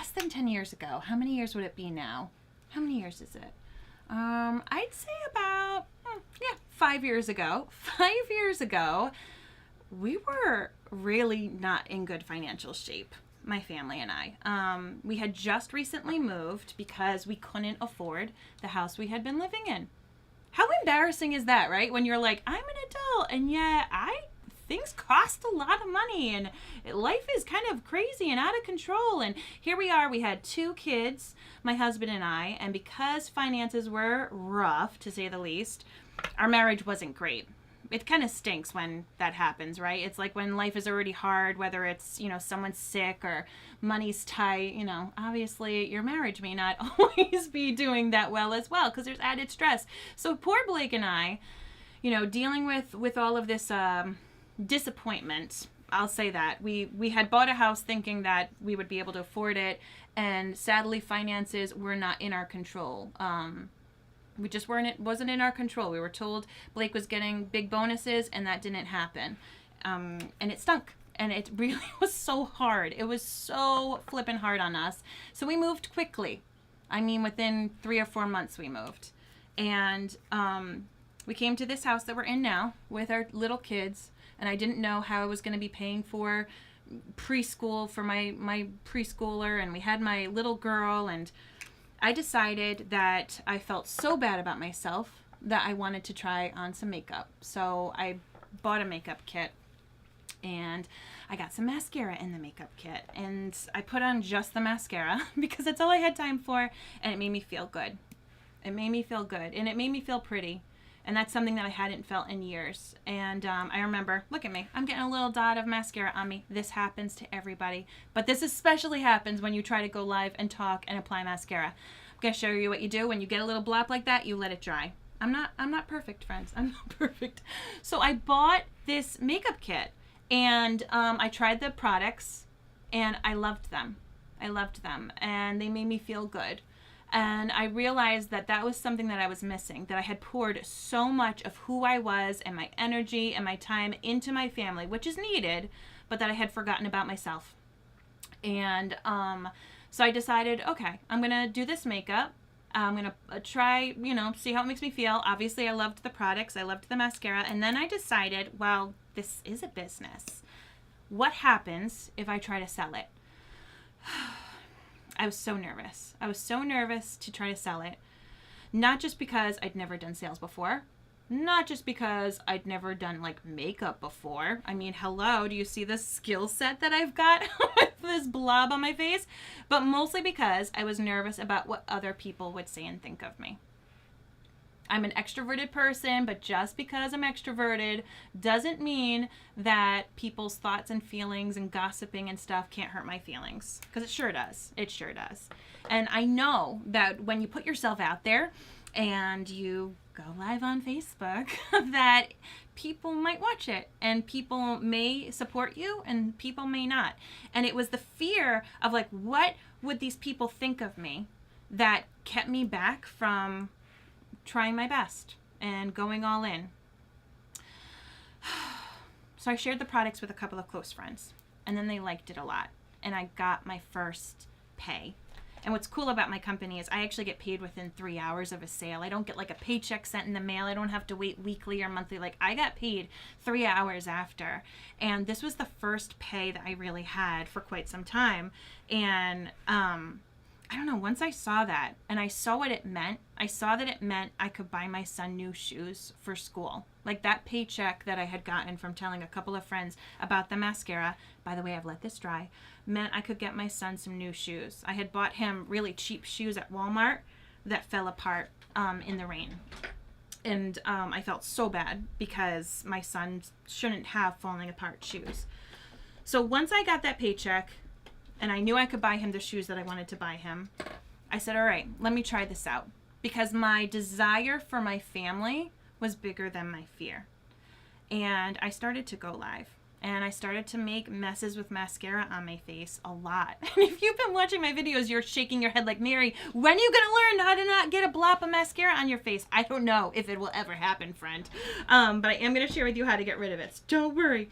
less than 10 years ago. How many years would it be now? How many years is it? I'd say about, 5 years ago. 5 years ago, we were really not in good financial shape, my family and I. We had just recently moved because we couldn't afford the house we had been living in. How embarrassing is that, right? When you're like, I'm an adult, and yet things cost a lot of money, and life is kind of crazy and out of control. And here we are, we had 2 kids, my husband and I, and because finances were rough, to say the least, our marriage wasn't great. It kind of stinks when that happens, right? It's like when life is already hard, whether it's, someone's sick or money's tight, obviously your marriage may not always be doing that well as well, because there's added stress. So poor Blake and I, dealing with all of this disappointment, I'll say that. We had bought a house thinking that we would be able to afford it, and sadly finances were not in our control. We just wasn't in our control. We were told Blake was getting big bonuses, and that didn't happen. And it stunk. And it really was so hard. It was so flippin' hard on us. So we moved quickly. I mean, within 3 or 4 months we moved. And we came to this house that we're in now with our little kids. And I didn't know how I was going to be paying for preschool for my preschooler. And we had my little girl, and I decided that I felt so bad about myself that I wanted to try on some makeup. So I bought a makeup kit, and I got some mascara in the makeup kit, and I put on just the mascara because that's all I had time for, and it made me feel good. It made me feel good, and it made me feel pretty. And that's something that I hadn't felt in years. And I remember, look at me, I'm getting a little dot of mascara on me. This happens to everybody. But this especially happens when you try to go live and talk and apply mascara. I'm going to show you what you do. When you get a little blop like that, you let it dry. I'm not perfect, friends. I'm not perfect. So I bought this makeup kit, and I tried the products, and I loved them. And they made me feel good. And I realized that that was something that I was missing, that I had poured so much of who I was and my energy and my time into my family, which is needed, but that I had forgotten about myself. And so I decided, okay, I'm going to do this makeup. I'm going to try, see how it makes me feel. Obviously, I loved the products. I loved the mascara. And then I decided, well, this is a business. What happens if I try to sell it? I was so nervous. I was so nervous to try to sell it. Not just because I'd never done sales before. Not just because I'd never done makeup before. I mean, hello, do you see the skill set that I've got with this blob on my face? But mostly because I was nervous about what other people would say and think of me. I'm an extroverted person, but just because I'm extroverted doesn't mean that people's thoughts and feelings and gossiping and stuff can't hurt my feelings. Because it sure does. It sure does. And I know that when you put yourself out there and you go live on Facebook, that people might watch it, and people may support you and people may not. And it was the fear of what would these people think of me that kept me back from trying my best and going all in. So I shared the products with a couple of close friends, and then they liked it a lot, and I got my first pay. And what's cool about my company is I actually get paid within 3 hours of a sale. I don't get a paycheck sent in the mail. I don't have to wait weekly or monthly. I got paid 3 hours after. And this was the first pay that I really had for quite some time. And I don't know, once I saw that and I saw what it meant, I saw that it meant I could buy my son new shoes for school. That paycheck that I had gotten from telling a couple of friends about the mascara, by the way, I've let this dry, meant I could get my son some new shoes. I had bought him really cheap shoes at Walmart that fell apart in the rain. And I felt so bad because my son shouldn't have falling apart shoes. So once I got that paycheck, and I knew I could buy him the shoes that I wanted to buy him, I said, all right, let me try this out. Because my desire for my family was bigger than my fear. And I started to go live. And I started to make messes with mascara on my face a lot. And if you've been watching my videos, you're shaking your head like, Mary, when are you going to learn how to not get a blob of mascara on your face? I don't know if it will ever happen, friend. But I am going to share with you how to get rid of it. So don't worry.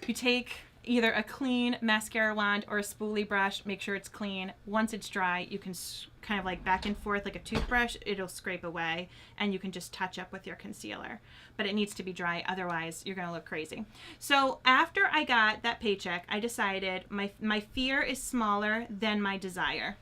You take either a clean mascara wand or a spoolie brush. Make sure it's clean. Once it's dry, you can kind of like back and forth like a toothbrush. It'll scrape away, and you can just touch up with your concealer. But it needs to be dry, otherwise you're going to look crazy. So after I got that paycheck, I decided my fear is smaller than my desire.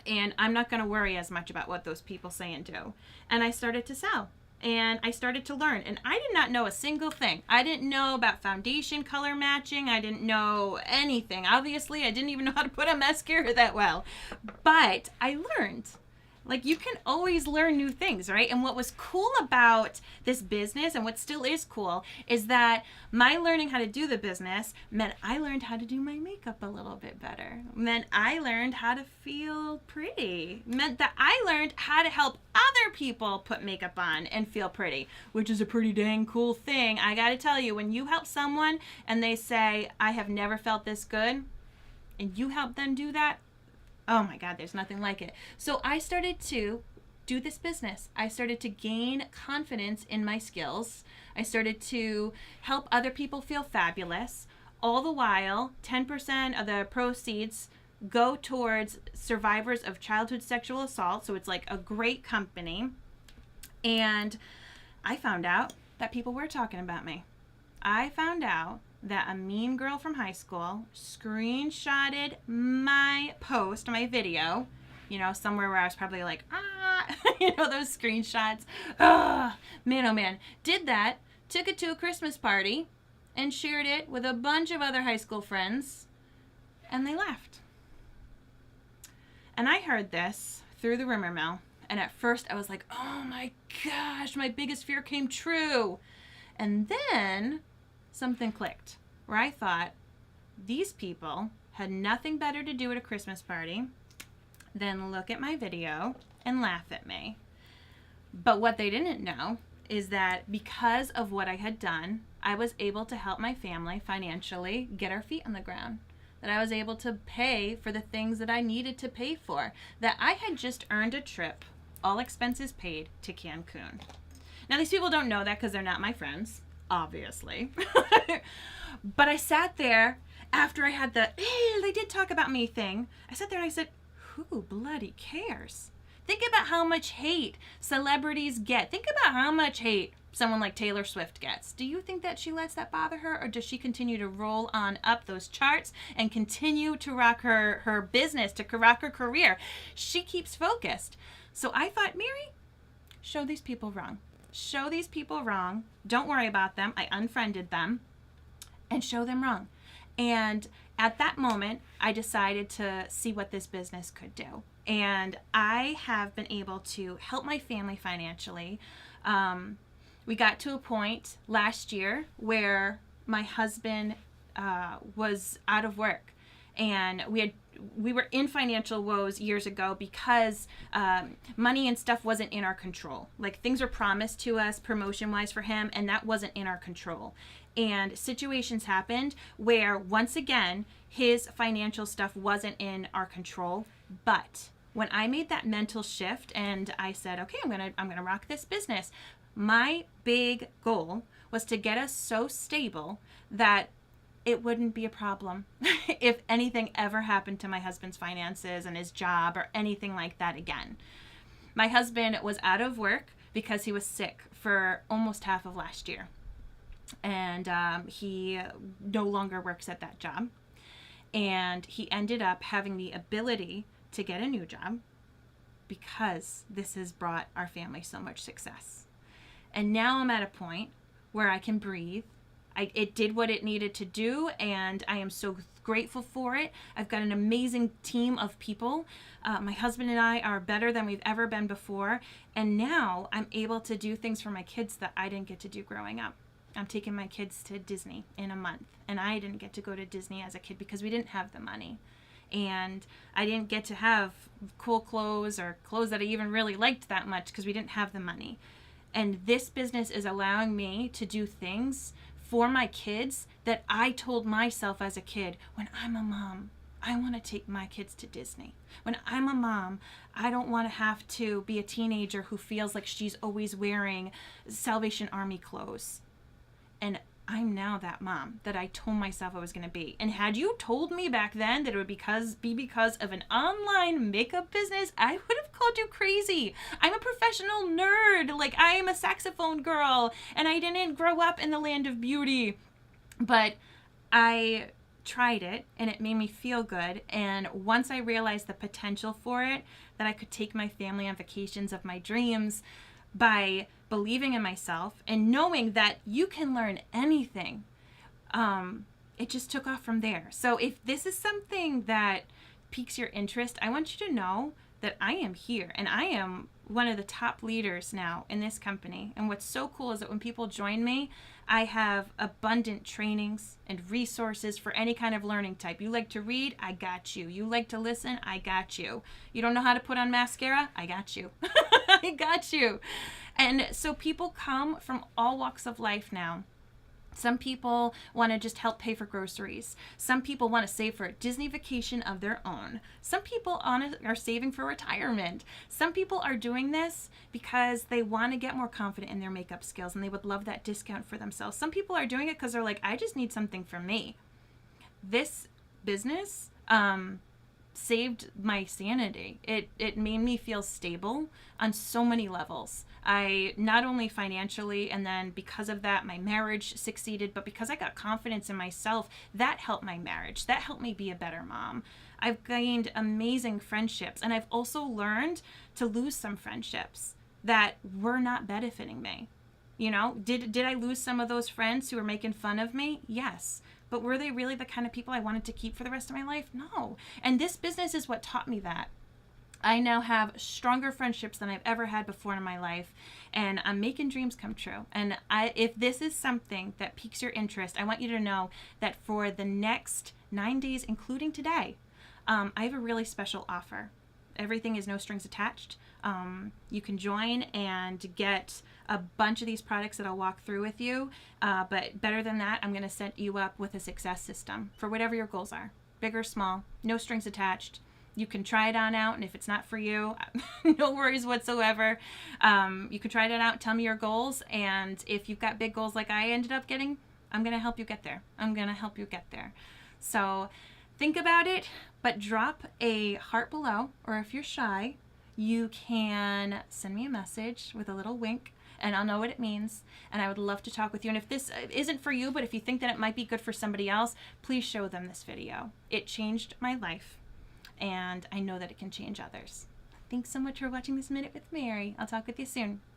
And I'm not going to worry as much about what those people say and do. And I started to sell. And I started to learn. And I did not know a single thing. I didn't know about foundation color matching. I didn't know anything. Obviously, I didn't even know how to put on mascara that well. But I learned. Like, you can always learn new things, right? And what was cool about this business, and what still is cool, is that my learning how to do the business meant I learned how to do my makeup a little bit better. Meant I learned how to feel pretty. Meant that I learned how to help other people put makeup on and feel pretty, which is a pretty dang cool thing. I gotta tell you, when you help someone and they say, I have never felt this good, and you help them do that, oh my God, there's nothing like it. So I started to do this business. I started to gain confidence in my skills. I started to help other people feel fabulous. All the while, 10% of the proceeds go towards survivors of childhood sexual assault. So it's like a great company. And I found out that people were talking about me. I found out that a mean girl from high school screenshotted my post, my video, somewhere where I was probably like, those screenshots. Man, oh man. Did that, took it to a Christmas party, and shared it with a bunch of other high school friends, and they left. And I heard this through the rumor mill, and at first I was like, oh my gosh, my biggest fear came true. And then something clicked where I thought these people had nothing better to do at a Christmas party than look at my video and laugh at me. But what they didn't know is that because of what I had done, I was able to help my family financially get our feet on the ground. That I was able to pay for the things that I needed to pay for. That I had just earned a trip, all expenses paid, to Cancun. Now these people don't know that because they're not my friends, obviously. But I sat there after I had the, hey, they did talk about me thing. I sat there and I said, who bloody cares? Think about how much hate celebrities get. Think about how much hate someone like Taylor Swift gets. Do you think that she lets that bother her, or does she continue to roll on up those charts and continue to rock her business, to rock her career? She keeps focused. So I thought, Mary, show these people wrong. Show these people wrong. Don't worry about them. I unfriended them and show them wrong. And at that moment, I decided to see what this business could do. And I have been able to help my family financially. We got to a point last year where my husband was out of work, and we were in financial woes years ago because money and stuff wasn't in our control. Like, things were promised to us promotion-wise for him, and that wasn't in our control. And situations happened where, once again, his financial stuff wasn't in our control. But when I made that mental shift and I said, okay, I'm gonna rock this business, my big goal was to get us so stable that it wouldn't be a problem if anything ever happened to my husband's finances and his job or anything like that again. My husband was out of work because he was sick for almost half of last year. And he no longer works at that job. And he ended up having the ability to get a new job because this has brought our family so much success. And now I'm at a point where I can breathe. It did what it needed to do, and I am so grateful for it. I've got an amazing team of people. My husband and I are better than we've ever been before. And now I'm able to do things for my kids that I didn't get to do growing up. I'm taking my kids to Disney in a month, and I didn't get to go to Disney as a kid because we didn't have the money. And I didn't get to have cool clothes or clothes that I even really liked that much because we didn't have the money. And this business is allowing me to do things for my kids that I told myself as a kid, when I'm a mom, I want to take my kids to Disney. When I'm a mom, I don't want to have to be a teenager who feels like she's always wearing Salvation Army clothes. And I'm now that mom that I told myself I was going to be. And had you told me back then that it would be because of an online makeup business, I would have called you crazy. I'm a professional nerd. Like, I am a saxophone girl, and I didn't grow up in the land of beauty. But I tried it, and it made me feel good. And once I realized the potential for it, that I could take my family on vacations of my dreams by believing in myself and knowing that you can learn anything, it just took off from there. So if this is something that piques your interest, I want you to know that I am here, and I am one of the top leaders now in this company. And what's so cool is that when people join me, I have abundant trainings and resources for any kind of learning type. You like to read? I got you. You like to listen? I got you. You don't know how to put on mascara? I got you. I got you. And so people come from all walks of life now. Some people want to just help pay for groceries. Some people want to save for a Disney vacation of their own. Some people are saving for retirement. Some people are doing this because they want to get more confident in their makeup skills and they would love that discount for themselves. Some people are doing it because they're like, I just need something for me. This business saved my sanity. It made me feel stable on so many levels. I not only financially, and then because of that, my marriage succeeded, but because I got confidence in myself, that helped my marriage. That helped me be a better mom. I've gained amazing friendships, and I've also learned to lose some friendships that were not benefiting me. You know, did I lose some of those friends who were making fun of me? Yes. But were they really the kind of people I wanted to keep for the rest of my life? No. And this business is what taught me that. I now have stronger friendships than I've ever had before in my life, and I'm making dreams come true. And if this is something that piques your interest, I want you to know that for the next 9 days, including today, I have a really special offer. Everything is no strings attached. You can join and get a bunch of these products that I'll walk through with you. But better than that, I'm going to set you up with a success system for whatever your goals are. Big or small, no strings attached. You can try it on out, and if it's not for you, no worries whatsoever. You can try it out, tell me your goals, and if you've got big goals like I ended up getting, I'm going to help you get there. So think about it, but drop a heart below, or if you're shy, you can send me a message with a little wink, and I'll know what it means, and I would love to talk with you. And if this isn't for you, but if you think that it might be good for somebody else, please show them this video. It changed my life, and I know that it can change others. Thanks so much for watching this Minute with Mary. I'll talk with you soon.